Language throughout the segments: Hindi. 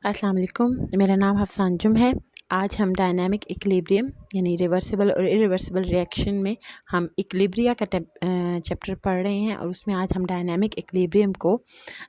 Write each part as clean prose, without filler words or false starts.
अस्सलाम वालेकुम, मेरा नाम हफ्सा अंजुम है। आज हम डायनामिक इक्विलिब्रियम यानी रिवर्सिबल और इरिवर्सिबल रिएक्शन में हम इक्विलिब्रिया का चैप्टर पढ़ रहे हैं और उसमें आज हम डायनामिक इक्विलिब्रियम को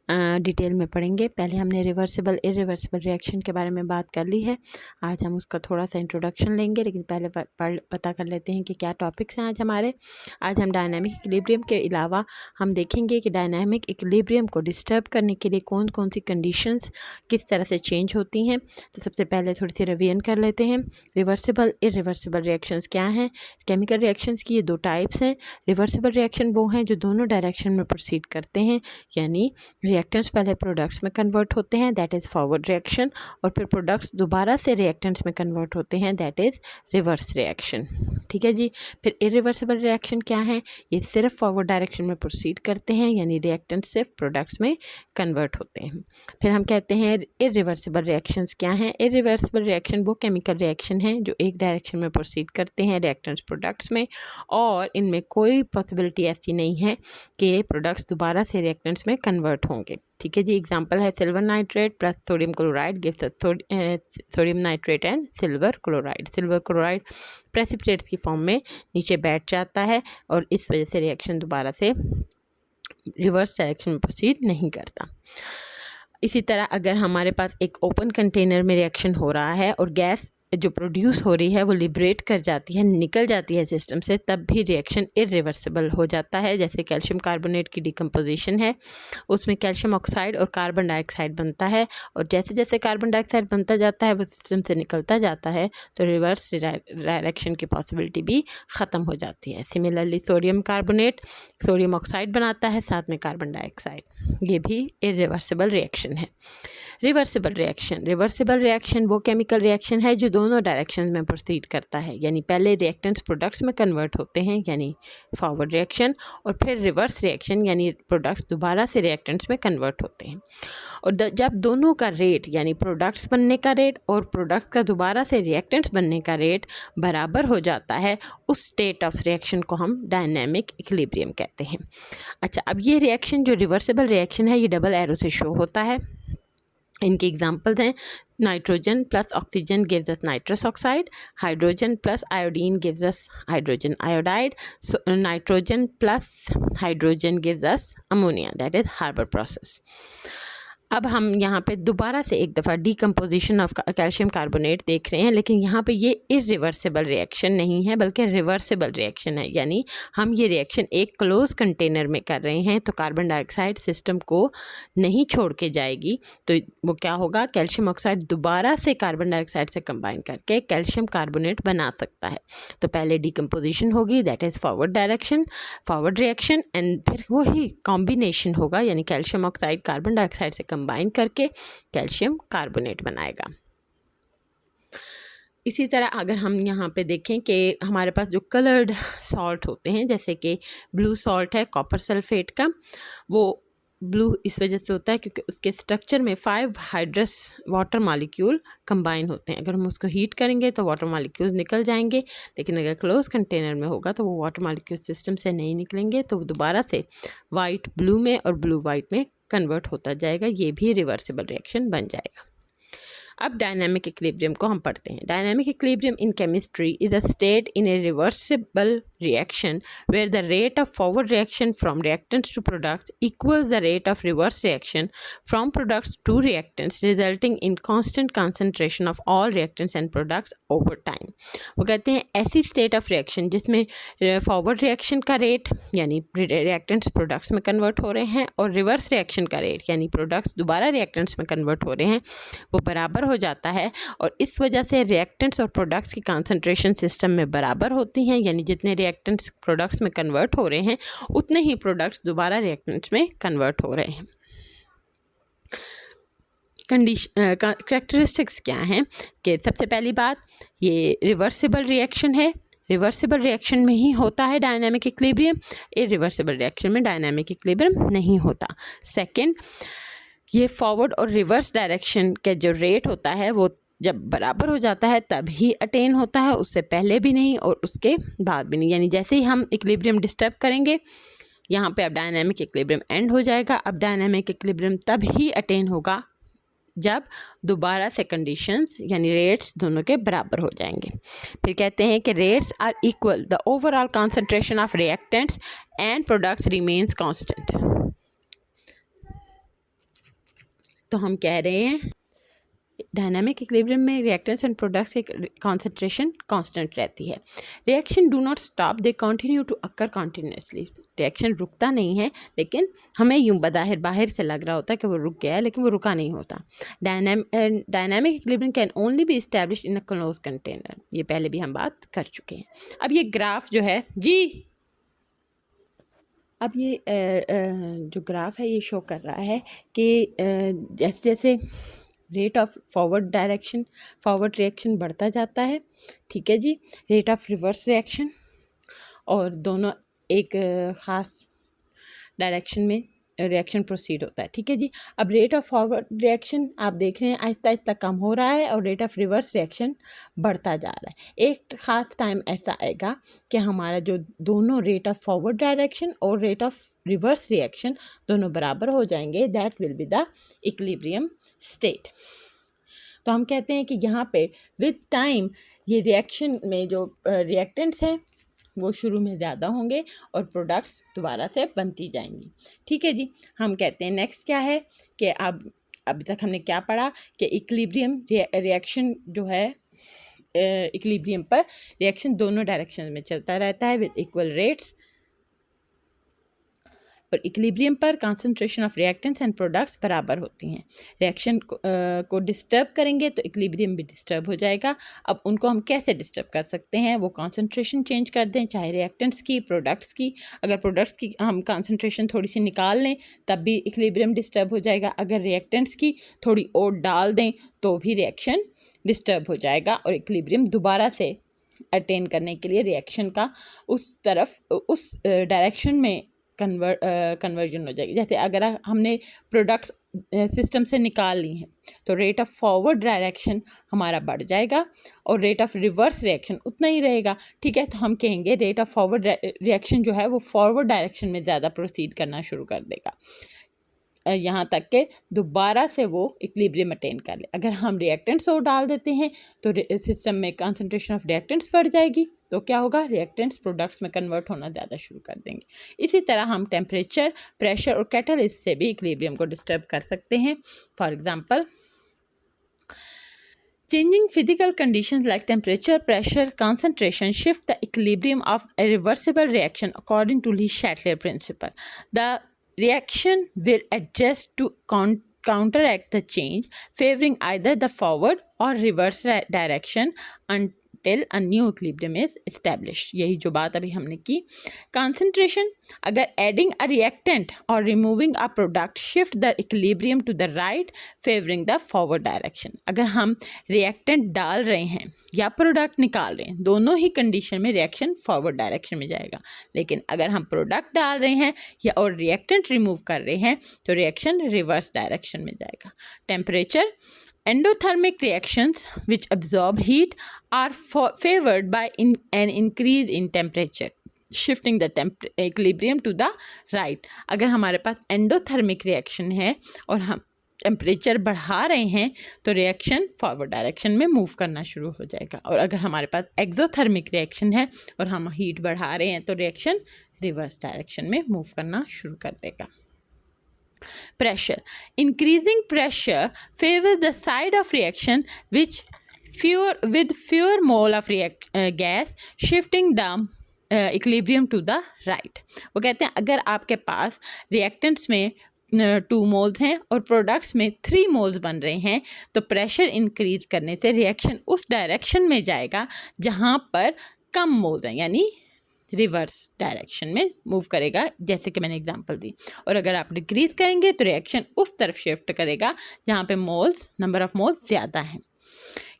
डिटेल में पढ़ेंगे। पहले हमने रिवर्सिबल इरिवर्सिबल रिएक्शन के बारे में बात कर ली है। आज हम उसका थोड़ा सा इंट्रोडक्शन लेंगे, लेकिन पहले पता कर लेते हैं कि क्या टॉपिक्स हैं आज हमारे। आज हम डायनामिक इक्विलिब्रियम के अलावा हम देखेंगे कि डायनामिक इक्विलिब्रियम को डिस्टर्ब करने के लिए कौन कौन सी कंडीशंस किस तरह से चेंज होती हैं। तो सबसे पहले थोड़ी सी रिवीजन कर लेते हैं। रिवर्सिबल इरिवर्सिबल रिएक्शंस क्या हैं। केमिकल रिएक्शंस की ये दो टाइप्स हैं। रिवर्सिबल रिएक्शन वो हैं जो दोनों डायरेक्शन में प्रोसीड करते हैं, यानी रिएक्टेंट्स पहले प्रोडक्ट्स में कन्वर्ट होते हैं, दैट इज़ फॉरवर्ड रिएक्शन, और फिर प्रोडक्ट्स दोबारा से रिएक्टेंट्स में कन्वर्ट होते हैं, दैट इज़ रिवर्स रिएक्शन। ठीक है जी। फिर इरिवर्सिबल रिएक्शन क्या है, ये सिर्फ फॉरवर्ड डायरेक्शन में प्रोसीड करते हैं, यानी रिएक्टेंट्स सिर्फ प्रोडक्ट्स में कन्वर्ट होते हैं। फिर हम कहते हैं इरिवर्सिबल रिएक्शंस क्या हैं। इरिवर्सिबल रिएक्शन वो केमिकल रिएक्शन हैं जो एक डायरेक्शन में प्रोसीड करते हैं रिएक्टेंट्स प्रोडक्ट्स में, और इनमें कोई पॉसिबिलिटी ऐसी नहीं है कि प्रोडक्ट्स दोबारा से रिएक्टेंट्स में कन्वर्ट होंगे। ठीक है जी। एग्जांपल है silver nitrate plus sodium chloride gives sodium nitrate and silver chloride. Silver chloride precipitates की फॉर्म में नीचे बैठ जाता है और इस वजह से रिएक्शन दोबारा से रिवर्स डायरेक्शन में प्रोसीड नहीं करता। इसी तरह अगर हमारे पास एक ओपन कंटेनर में रिएक्शन हो रहा है और गैस जो प्रोड्यूस हो रही है वो लिबरेट कर जाती है, निकल जाती है सिस्टम से, तब भी रिएक्शन इरिवर्सिबल हो जाता है। जैसे कैल्शियम कार्बोनेट की डिकम्पोजिशन है, उसमें कैल्शियम ऑक्साइड और कार्बन डाइऑक्साइड बनता है, और जैसे जैसे कार्बन डाइऑक्साइड बनता जाता है वो सिस्टम से निकलता जाता है, तो रिवर्स रिएक्शन की पॉसिबिलिटी भी ख़त्म हो जाती है। Similarly sodium carbonate sodium oxide बनाता है, साथ में कार्बन डाइऑक्साइड, ये भी इरिवर्सिबल रिएक्शन है। रिवर्सिबल रिएक्शन वो केमिकल रिएक्शन है जो दोनों डायरेक्शन में प्रोसीड करता है, यानी पहले रिएक्टेंट्स प्रोडक्ट्स में कन्वर्ट होते हैं, यानी फॉरवर्ड रिएक्शन, और फिर रिवर्स रिएक्शन, यानी प्रोडक्ट्स दोबारा से रिएक्टेंट्स में कन्वर्ट होते हैं। और जब दोनों का रेट, यानी प्रोडक्ट्स बनने का रेट और प्रोडक्ट का दोबारा से रिएक्टेंट्स बनने का रेट बराबर हो जाता है, उस स्टेट ऑफ रिएक्शन को हम डायनामिक इक्विलिब्रियम कहते हैं। अच्छा, अब ये रिएक्शन जो रिवर्सिबल रिएक्शन है ये डबल एरो से शो होता है। इनके एग्जाम्पल्स हैं nitrogen plus oxygen gives us nitrous oxide, hydrogen plus iodine gives us hydrogen iodide, nitrogen plus hydrogen gives us ammonia, that is Haber process. अब हम यहाँ पे दोबारा से एक दफ़ा डीकम्पोजिशन ऑफ कैल्शियम कार्बोनेट देख रहे हैं, लेकिन यहाँ पे ये इरिवर्सिबल रिएक्शन नहीं है बल्कि रिवर्सिबल रिएक्शन है, यानी हम ये रिएक्शन एक क्लोज कंटेनर में कर रहे हैं, तो कार्बन डाइऑक्साइड सिस्टम को नहीं छोड़ के जाएगी, तो वो क्या होगा, कैल्शियम ऑक्साइड दोबारा से कार्बन डाइऑक्साइड से कंबाइन करके कैल्शियम कार्बोनेट बना सकता है। तो पहले डीकम्पोजिशन होगी, that is forward reaction, and फिर वही कॉम्बिनेशन होगा, यानी कैल्शियम ऑक्साइड कार्बन डाइऑक्साइड से कंबाइन करके कैल्शियम कार्बोनेट बनाएगा। इसी तरह अगर हम यहाँ पे देखें कि हमारे पास जो कलर्ड सॉल्ट होते हैं, जैसे कि ब्लू सॉल्ट है कॉपर सल्फेट का, वो ब्लू इस वजह से होता है क्योंकि उसके स्ट्रक्चर में 5 हाइड्रस वाटर मॉलिक्यूल कंबाइन होते हैं। अगर हम उसको हीट करेंगे तो वाटर मॉलिक्यूल्स निकल जाएंगे, लेकिन अगर क्लोज कंटेनर में होगा तो वो वाटर मॉलिक्यूल सिस्टम से नहीं निकलेंगे, तो दोबारा से वाइट ब्लू में और ब्लू वाइट में कन्वर्ट होता जाएगा, ये भी रिवर्सिबल रिएक्शन बन जाएगा। अब डायनामिक इक्विलिब्रियम को हम पढ़ते हैं। Dynamic equilibrium in chemistry is a state in A reversible reaction where the rate of forward reaction from reactants to products equals the rate of reverse reaction from products to reactants, resulting in constant concentration of all reactants and products over time. वो कहते हैं ऐसी state of reaction जिसमें forward reaction का rate यानी reactants products में convert हो रहे हैं, और reverse reaction का rate यानी products दोबारा reactants में convert हो रहे हैं, वो बराबर हो जाता है, और इस वजह से reactants और products की concentration system में बराबर होती हैं, यानी जितने रिएक्टेंट्स प्रोडक्ट्स में कन्वर्ट हो रहे हैं उतने ही प्रोडक्ट्स दोबारा रिएक्टेंट्स में कन्वर्ट हो रहे हैं। कैरेक्टरिस्टिक्स क्या हैं कि सबसे पहली बात, ये रिवर्सिबल रिएक्शन है, रिवर्सिबल रिएक्शन में ही होता है डायनामिक इक्विलिब्रियम, इरिवर्सिबल रिएक्शन में डायनामिक इक्विलिब्रियम नहीं होता। सेकंड, ये फॉरवर्ड और रिवर्स डायरेक्शन का जो रेट होता है वो जब बराबर हो जाता है तब ही अटेन होता है, उससे पहले भी नहीं और उसके बाद भी नहीं, यानी जैसे ही हम इक्विलिब्रियम डिस्टर्ब करेंगे यहाँ पे अब डायनामिक इक्विलिब्रियम एंड हो जाएगा। अब डायनामिक इक्विलिब्रियम तब ही अटेन होगा जब दोबारा से कंडीशंस यानी रेट्स दोनों के बराबर हो जाएंगे। फिर कहते हैं कि rates are equal, the overall concentration of reactants and products remains constant. तो हम कह रहे हैं डायनामिक इक्विलिब्रियम में रिएक्टेंट्स एंड प्रोडक्ट्स की कॉन्सेंट्रेशन कांस्टेंट रहती है। Reaction do not stop, they continue to occur continuously. Reaction रुकता नहीं है, लेकिन हमें यूं बाहर से लग रहा होता है कि वो रुक गया है, लेकिन वो रुका नहीं होता। Dynamic equilibrium can only B established in a close container. ये पहले भी हम बात कर चुके हैं। अब ये ग्राफ जो है जी, अब ये जो ग्राफ है ये शो कर रहा है कि जैसे जैसे रेट ऑफ फॉरवर्ड रिएक्शन बढ़ता जाता है, ठीक है जी, रेट ऑफ रिवर्स रिएक्शन, और दोनों एक ख़ास डायरेक्शन में रिएक्शन प्रोसीड होता है, ठीक है जी। अब रेट ऑफ फॉरवर्ड रिएक्शन आप देख रहे हैं आहिस्ता आहिस्ता कम हो रहा है और रेट ऑफ रिवर्स रिएक्शन बढ़ता जा रहा है। एक ख़ास टाइम ऐसा आएगा कि हमारा जो दोनों रेट ऑफ फॉरवर्ड डायरेक्शन और रेट ऑफ रिवर्स रिएक्शन दोनों बराबर हो जाएंगे। That will be the equilibrium state. तो हम कहते हैं कि यहाँ पे विद टाइम ये रिएक्शन में जो रिएक्टेंट्स हैं वो शुरू में ज़्यादा होंगे और प्रोडक्ट्स दोबारा से बनती जाएंगी, ठीक है जी। हम कहते हैं नेक्स्ट क्या है कि अब अभी तक हमने क्या पढ़ा कि इक्विलिब्रियम रिएक्शन जो है, इक्विलिब्रियम पर रिएक्शन दोनों डायरेक्शन में चलता रहता है विद इक्वल रेट्स, और इक्विलिब्रियम पर concentration of reactants and products बराबर होती हैं। रिएक्शन को डिस्टर्ब करेंगे तो इक्विलिब्रियम भी डिस्टर्ब हो जाएगा। अब उनको हम कैसे डिस्टर्ब कर सकते हैं, वो कंसंट्रेशन चेंज कर दें, चाहे रिएक्टेंट्स की, प्रोडक्ट्स की। अगर प्रोडक्ट्स की हम कंसंट्रेशन थोड़ी सी निकाल लें तब भी इक्विलिब्रियम डिस्टर्ब हो जाएगा। अगर रिएक्टेंट्स की थोड़ी और डाल दें तो भी रिएक्शन डिस्टर्ब हो जाएगा और इक्विलिब्रियम दोबारा से अटेन करने के लिए रिएक्शन का उस डायरेक्शन में कन्वर्जन हो जाएगी। जैसे अगर हमने प्रोडक्ट्स सिस्टम से निकाल ली हैं तो रेट ऑफ फॉरवर्ड डायरेक्शन हमारा बढ़ जाएगा और रेट ऑफ रिवर्स रिएक्शन उतना ही रहेगा, ठीक है। तो हम कहेंगे रेट ऑफ फॉरवर्ड रिएक्शन जो है वो फॉरवर्ड डायरेक्शन में ज़्यादा प्रोसीड करना शुरू कर देगा, यहाँ तक कि दोबारा से वो इक्विलिब्रियम अटेन कर ले। अगर हम रिएक्टेंट्स और डाल देते हैं तो सिस्टम में कंसंट्रेशन ऑफ रिएक्टेंट्स बढ़ जाएगी, तो क्या होगा, रिएक्टेंट्स प्रोडक्ट्स में कन्वर्ट होना ज़्यादा शुरू कर देंगे। इसी तरह हम टेम्परेचर, प्रेशर और कैटलिस्ट से भी इक्विलिब्रियम को डिस्टर्ब कर सकते हैं। For example, changing physical conditions like temperature, pressure, concentration shift the equilibrium of a reversible reaction according to Le-Chatelier principle. The reaction will adjust to counteract the change, favoring either the forward or reverse direction until a new equilibrium is established. यही जो बात अभी हमने की। Concentration, अगर adding a reactant or removing a product shift the equilibrium to the right, favoring the forward direction. अगर हम reactant डाल रहे हैं या प्रोडक्ट निकाल रहे हैं, दोनों ही कंडीशन में रिएक्शन फॉरवर्ड डायरेक्शन में जाएगा। लेकिन अगर हम प्रोडक्ट डाल रहे हैं या और रिएक्टेंट रिमूव कर रहे हैं तो रिएक्शन रिवर्स डायरेक्शन में जाएगा। Temperature, endothermic reactions which absorb heat are favored by an increase in temperature, shifting the equilibrium to the right. अगर हमारे पास एंडोथर्मिक रिएक्शन है और हम टेम्परेचर बढ़ा रहे हैं तो रिएक्शन फॉरवर्ड डायरेक्शन में मूव करना शुरू हो जाएगा, और अगर हमारे पास एक्सोथर्मिक रिएक्शन है और हम हीट बढ़ा रहे हैं तो रिएक्शन रिवर्स डायरेक्शन में मूव करना शुरू कर देगा। Pressure, increasing pressure favors the side of reaction with fewer mole of gas, shifting the equilibrium to the right. वो कहते हैं अगर आपके पास रिएक्टेंट्स में 2 मोल्स हैं और प्रोडक्ट्स में 3 मोल्स बन रहे हैं तो प्रेशर इंक्रीज करने से रिएक्शन उस डायरेक्शन में जाएगा जहाँ पर कम मोल्स हैं, यानी रिवर्स डायरेक्शन में मूव करेगा, जैसे कि मैंने एग्जांपल दी। और अगर आप डिक्रीज करेंगे तो रिएक्शन उस तरफ शिफ्ट करेगा जहाँ पे नंबर ऑफ मोल्स ज़्यादा हैं।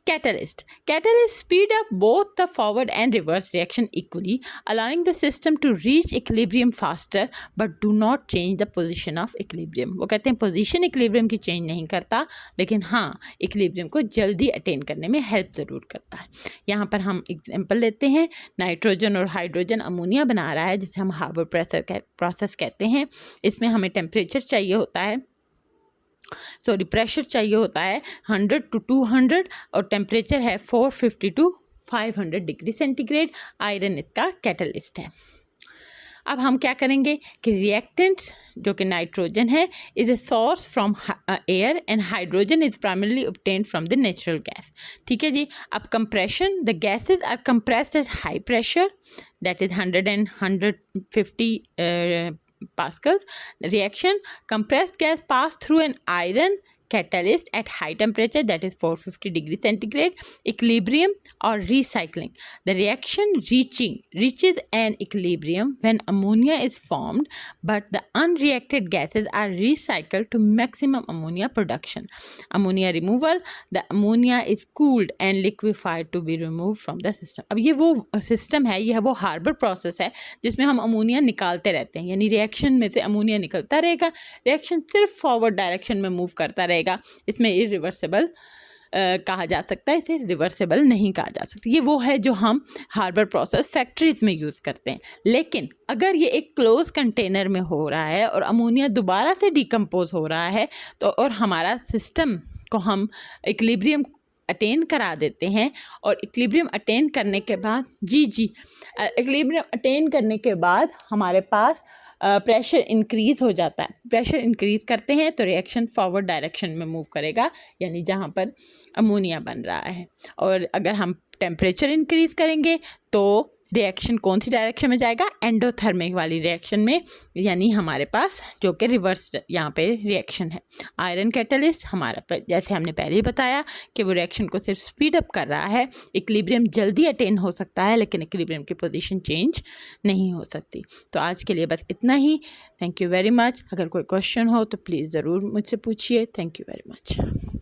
Catalyst speed up both the forward and reverse reaction equally, allowing the system to reach equilibrium faster but do not change the position of equilibrium. वो कहते हैं पोजीशन इक्विलिब्रियम की चेंज नहीं करता, लेकिन हाँ इक्विलिब्रियम को जल्दी अटेन करने में हेल्प ज़रूर करता है। यहाँ पर हम एग्जांपल लेते हैं, नाइट्रोजन और हाइड्रोजन अमोनिया बना रहा है जिसे हम हार्बर प्रोसेस कहते हैं। इसमें हमें टेम्परेचर चाहिए होता है सॉरी प्रेशर चाहिए होता है 100 to 200 और टेम्परेचर है 450 to 500 डिग्री सेंटीग्रेड। आयरन इसका कैटलिस्ट है। अब हम क्या करेंगे कि रिएक्टेंट्स जो कि नाइट्रोजन है is a source from air and hydrogen is primarily obtained from the natural gas. ठीक है जी। अब compression, the gases are compressed at high pressure that is 100 and 150 pascals. Reaction, compressed gas pass through an iron catalyst at high temperature that is 450 degree centigrade. Equilibrium or recycling, the reaction reaches an equilibrium when ammonia is formed but the unreacted gases are recycled to maximum ammonia production. Ammonia removal, the ammonia is cooled and liquefied to be removed from the system. अब ये वो सिस्टम है, ये है वो हार्बर प्रोसेस है जिसमें हम अमोनिया निकालते रहते हैं, यानी रिएक्शन में से अमोनिया निकलता रहेगा, रिएक्शन सिर्फ फॉरवर्ड डायरेक्शन में मूव करता रहेगा। इसमें इरिवर्सिबल कहा जा सकता है, इसे रिवर्सिबल नहीं कहा जा सकता। ये वो है जो हम हार्बर प्रोसेस फैक्ट्रीज में यूज़ करते हैं। लेकिन अगर ये एक क्लोज कंटेनर में हो रहा है और अमोनिया दोबारा से डिकम्पोज हो रहा है तो और हमारा सिस्टम को हम इक्विलिब्रियम अटेन करा देते हैं और इक्विलिब्रियम अटेन करने के बाद इक्विलिब्रियम अटेन करने के बाद हमारे पास प्रेशर इंक्रीज़ हो जाता है। प्रेशर इंक्रीज़ करते हैं तो रिएक्शन फॉरवर्ड डायरेक्शन में मूव करेगा, यानी जहाँ पर अमोनिया बन रहा है। और अगर हम टेम्परेचर इंक्रीज़ करेंगे तो रिएक्शन कौन सी डायरेक्शन में जाएगा, एंडोथर्मिक वाली रिएक्शन में, यानी हमारे पास जो कि रिवर्स यहाँ पे रिएक्शन है। आयरन कैटलिस्ट हमारा जैसे हमने पहले ही बताया कि वो रिएक्शन को सिर्फ स्पीड अप कर रहा है। इक्विलिब्रियम जल्दी अटेन हो सकता है लेकिन इक्विलिब्रियम की पोजीशन चेंज नहीं हो सकती। तो आज के लिए बस इतना ही। Thank you very much. अगर कोई क्वेश्चन हो तो प्लीज़ ज़रूर मुझसे पूछिए। Thank you very much.